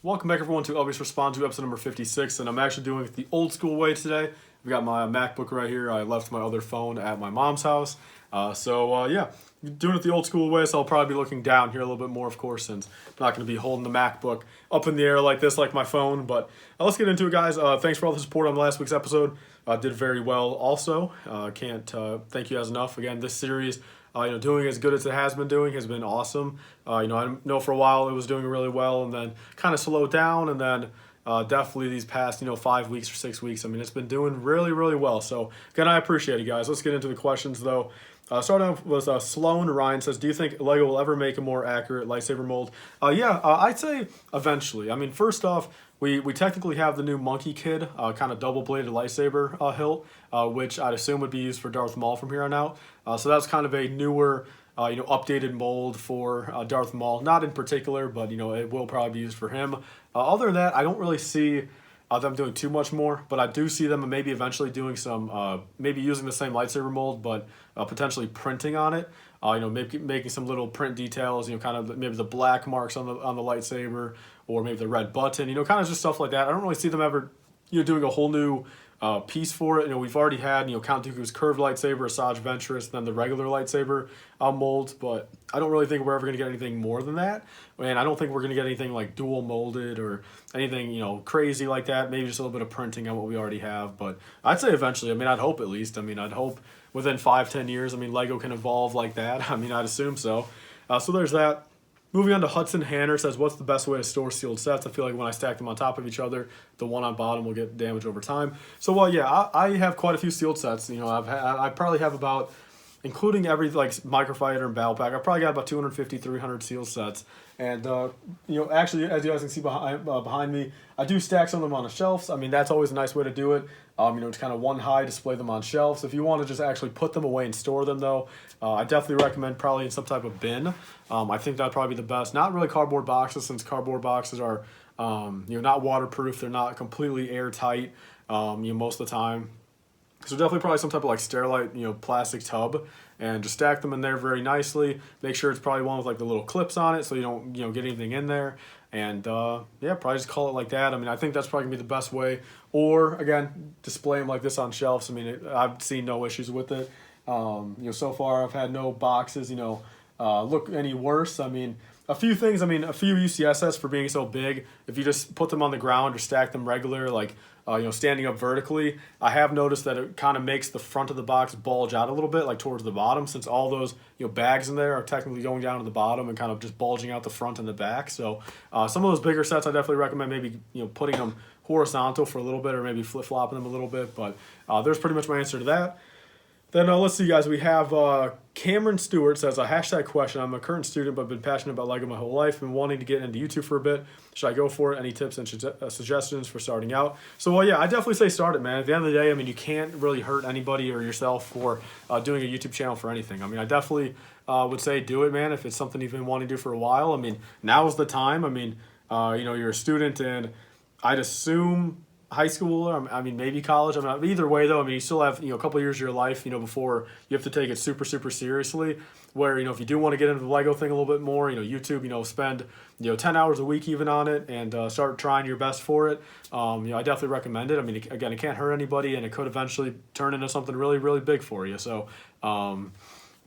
Welcome back everyone to LBS Respond to episode number 56, and I'm actually doing it the old school way today. We got my MacBook right here. I left my other phone at my mom's house. Yeah, doing it the old school way, so I'll probably be looking down here a little bit more, of course, since I'm not going to be holding the MacBook up in the air like this, like my phone. But let's get into it, guys. Thanks for all the support on last week's episode. Did very well also. Can't thank you guys enough. Again, this series, doing as good as it has been doing has been awesome. I know for a while it was doing really well and then kind of slowed down, and then definitely these past 5 weeks or 6 weeks, I mean, it's been doing really, really well. So again, I appreciate it, guys. Let's get into the questions though. Starting off with Sloan Ryan says, do you think LEGO will ever make a more accurate lightsaber mold? I'd say eventually. I mean, first off, we technically have the new Monkey Kid kind of double-bladed lightsaber hilt, which I'd assume would be used for Darth Maul from here on out. So that's kind of a newer, updated mold for Darth Maul. Not in particular, but, it will probably be used for him. Other than that, I don't really see them doing too much more, but I do see them maybe eventually doing some, maybe using the same lightsaber mold, but potentially printing on it. Making some little print details, kind of maybe the black marks on the lightsaber, or maybe the red button, kind of just stuff like that. I don't really see them ever, doing a whole new piece for it. We've already had, Count Dooku's curved lightsaber, Asajj Ventress, then the regular lightsaber mold, but I don't really think we're ever going to get anything more than that. And I don't think we're going to get anything like dual molded or anything, crazy like that. Maybe just a little bit of printing on what we already have, but I'd say eventually. I'd hope at least. I'd hope within 5-10 years, LEGO can evolve like that. I'd assume so. So there's that. Moving on to Hudson Hanner says, what's the best way to store sealed sets? I feel like when I stack them on top of each other, the one on bottom will get damaged over time. So, I have quite a few sealed sets. I probably have about, including every microfighter and battle pack, I've probably got about 250, 300 sealed sets. And, actually, as you guys can see behind me, I do stack some of them on the shelves. That's always a nice way to do it. To kind of one high display them on shelves. If you want to just actually put them away and store them, though, I definitely recommend probably in some type of bin. I think that'd probably be the best. Not really cardboard boxes, since cardboard boxes are, not waterproof. They're not completely airtight, most of the time. So definitely probably some type of Sterilite, plastic tub, and just stack them in there very nicely. Make sure it's probably one with the little clips on it, so you don't, get anything in there. And probably just call it like that. I think that's probably gonna be the best way. Or again, display them like this on shelves. I've seen no issues with it. So far I've had no boxes, look any worse. A few things, a few UCSS for being so big, if you just put them on the ground or stack them regular, standing up vertically, I have noticed that it kind of makes the front of the box bulge out a little bit, towards the bottom, since all those, bags in there are technically going down to the bottom and kind of just bulging out the front and the back. So some of those bigger sets, I definitely recommend maybe, putting them horizontal for a little bit, or maybe flip-flopping them a little bit. But there's pretty much my answer to that. Then let's see, guys. We have Cameron Stewart says, a hashtag question. I'm a current student, but been passionate about LEGO my whole life. Been wanting to get into YouTube for a bit. Should I go for it? Any tips and suggestions for starting out? So, I definitely say start it, man. At the end of the day, you can't really hurt anybody or yourself for doing a YouTube channel for anything. I definitely would say do it, man, if it's something you've been wanting to do for a while. Now is the time. You're a student, and I'd assume high school, or maybe college. Either way though, you still have a couple years of your life, before you have to take it super, super seriously. Where if you do want to get into the LEGO thing a little bit more, YouTube, spend 10 hours a week even on it, and start trying your best for it. I definitely recommend it. Again, it can't hurt anybody, and it could eventually turn into something really, really big for you. So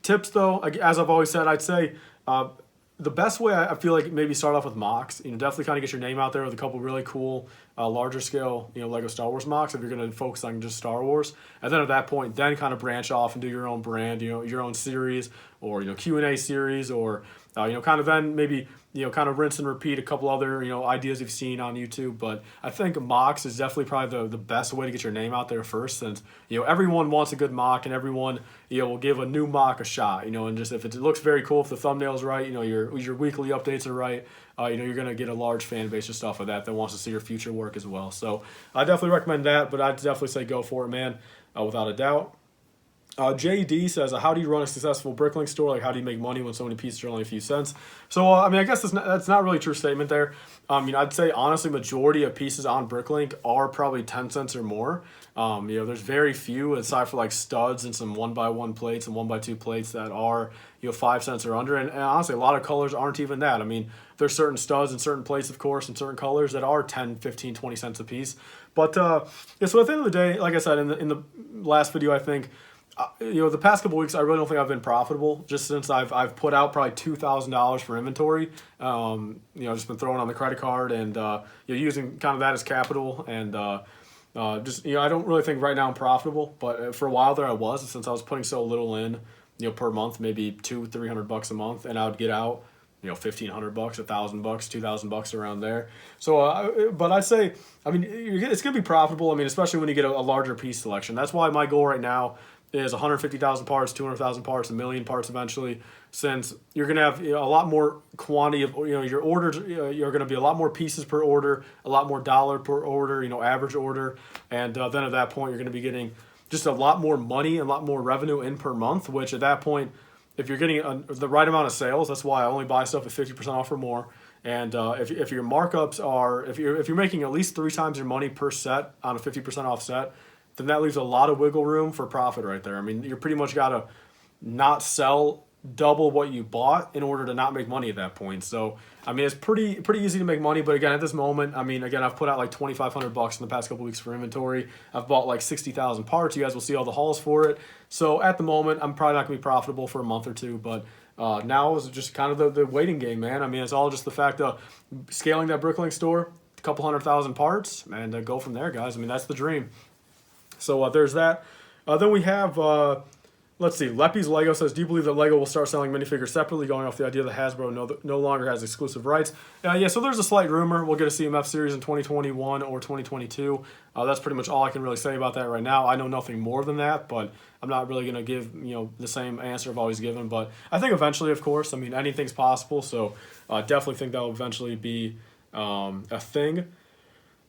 tips though, as I've always said, I'd say the best way, I feel like, maybe start off with mocks. Definitely kind of get your name out there with a couple really cool, larger scale, LEGO Star Wars mocks if you're going to focus on just Star Wars. And then at that point, then kind of branch off and do your own brand, your own series, or Q&A series, or kind of then maybe kind of rinse and repeat a couple other ideas you've seen on YouTube. But I think mocks is definitely probably the best way to get your name out there first, since everyone wants a good mock, and everyone will give a new mock a shot. And just if it looks very cool, if the thumbnail's right, your weekly updates are right, you're gonna get a large fan base just off of that wants to see your future work as well. So I definitely recommend that, but I'd definitely say go for it, man, without a doubt. JD says, how do you run a successful Bricklink store? Like, how do you make money when so many pieces are only a few cents? So, I mean, I guess that's not really a true statement there. I'd say, honestly, majority of pieces on Bricklink are probably 10 cents or more. There's very few, aside for like studs and some 1x1 plates and 1x2 plates that are, 5 cents or under. And honestly, a lot of colors aren't even that. I mean, there's certain studs and certain plates, of course, and certain colors that are 10, 15, 20 cents a piece. But, so at the end of the day, like I said, in the last video, I think, the past couple weeks, I really don't think I've been profitable, just since I've put out probably $2,000 for inventory. Just been throwing on the credit card and using kind of that as capital, and I don't really think right now I'm profitable, but for a while there I was, since I was putting so little in, per month, maybe $200-300 a month, and I would get out $1,500, $1,000, $2,000 around there. So, but I'd say, I mean, it's gonna be profitable. I mean, especially when you get a larger piece selection. That's why my goal right now is 150,000 parts, 200,000 parts, 1,000,000 parts eventually, since you're going to have a lot more quantity of, your orders, you're going to be a lot more pieces per order, a lot more dollar per order, average order, and then at that point you're going to be getting just a lot more money and a lot more revenue in per month, which at that point, if you're getting the right amount of sales, that's why I only buy stuff at 50% off or more. And if your markups are, if you're making at least 3 times your money per set on a 50% off set, then that leaves a lot of wiggle room for profit right there. I mean, you pretty much got to not sell double what you bought in order to not make money at that point. So, I mean, it's pretty easy to make money. But again, at this moment, I mean, again, I've put out like $2,500 in the past couple weeks for inventory. I've bought like 60,000 parts. You guys will see all the hauls for it. So at the moment, I'm probably not going to be profitable for a month or two. But now is just kind of the waiting game, man. I mean, it's all just the fact of scaling that Bricklink store, a couple 100,000 parts, and go from there, guys. I mean, that's the dream. So there's that. Then we have, let's see, Leppy's Lego says, do you believe that Lego will start selling minifigures separately, going off the idea that Hasbro no longer has exclusive rights? Yeah, so there's a slight rumor we'll get a CMF series in 2021 or 2022. That's pretty much all I can really say about that right now. I know nothing more than that, but I'm not really going to give, the same answer I've always given. But I think eventually, of course, I mean, anything's possible. So definitely think that will eventually be a thing.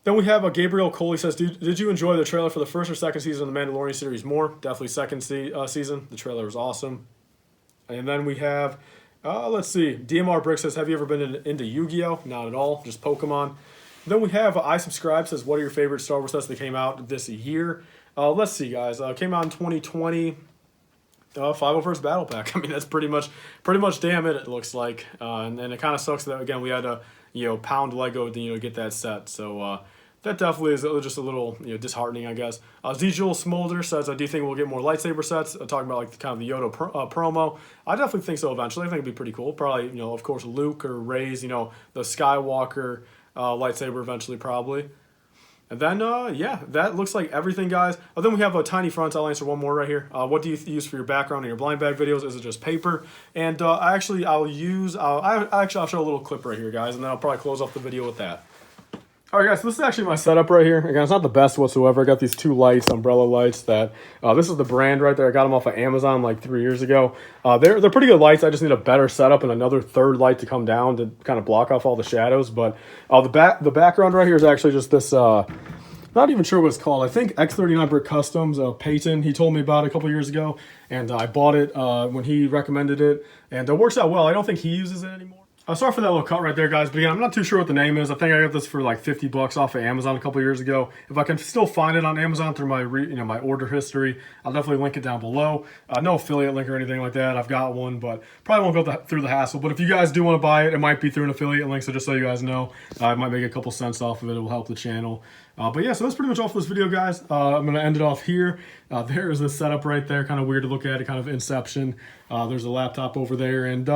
Then we have Gabriel Coley says, did you enjoy the trailer for the first or second season of the Mandalorian series more? Definitely second season. The trailer was awesome. And then we have, let's see, DMR Brick says, have you ever been into Yu-Gi-Oh? Not at all, just Pokemon. Then we have I Subscribe says, what are your favorite Star Wars sets that came out this year? Let's see, guys. Came out in 2020. 501st Battle Pack. I mean, that's pretty much damn it looks like. And it kind of sucks that, again, we had to, pound Lego to, get that set. So that definitely is just a little, disheartening, I guess. Z-Jewel Smolder says, do you think we'll get more lightsaber sets? Talking about, like, kind of the Yoda promo. I definitely think so eventually. I think it'd be pretty cool. Probably, of course, Luke or Rey's, the Skywalker lightsaber eventually, probably. And then, yeah, that looks like everything, guys. Then we have a tiny fronts. I'll answer one more right here. What do you use for your background in your blind bag videos? Is it just paper? And I'll show a little clip right here, guys, and then I'll probably close off the video with that. All right, guys, so this is actually my setup right here. Again, it's not the best whatsoever. I got these 2 lights, umbrella lights that, this is the brand right there. I got them off of Amazon like 3 years ago. They're pretty good lights. I just need a better setup and another 3rd light to come down to kind of block off all the shadows. But the background right here is actually just this, not even sure what it's called. I think X39 Brick Customs, Peyton, he told me about it a couple years ago. And I bought it when he recommended it. And it works out well. I don't think he uses it anymore. Sorry for that little cut right there, guys. But again, I'm not too sure what the name is. I think I got this for like $50 off of Amazon a couple years ago. If I can still find it on Amazon through my my order history, I'll definitely link it down below. No affiliate link or anything like that. I've got one, but probably won't go through the hassle. But if you guys do want to buy it, it might be through an affiliate link. So just so you guys know, I might make a couple cents off of it. It will help the channel. But yeah, so that's pretty much all for this video, guys. I'm going to end it off here. There is the setup right there. Kind of weird to look at it, kind of Inception. There's a laptop over there. And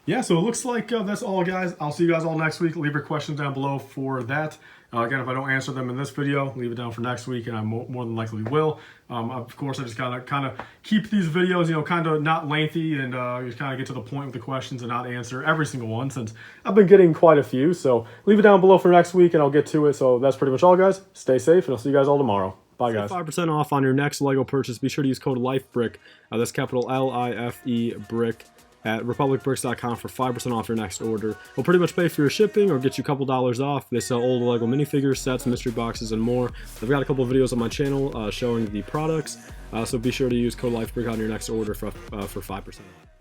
yeah, so it looks like that's all, guys. I'll see you guys all next week. Leave your questions down below for that. Again, if I don't answer them in this video, leave it down for next week, and I more than likely will. Of course, I just kind of keep these videos, kind of not lengthy, and just kind of get to the point with the questions and not answer every single one, since I've been getting quite a few. So leave it down below for next week, and I'll get to it. So that's pretty much all, guys. Stay safe, and I'll see you guys all tomorrow. Bye, guys. 5% off on your next Lego purchase. Be sure to use code LIFEBrick. That's capital LIFE brick. at republicbricks.com for 5% off your next order. We'll pretty much pay for your shipping or get you a couple dollars off. They sell old Lego minifigures, sets, mystery boxes, and more. I've got a couple of videos on my channel showing the products, so be sure to use code LIFEBrick on your next order for 5% off.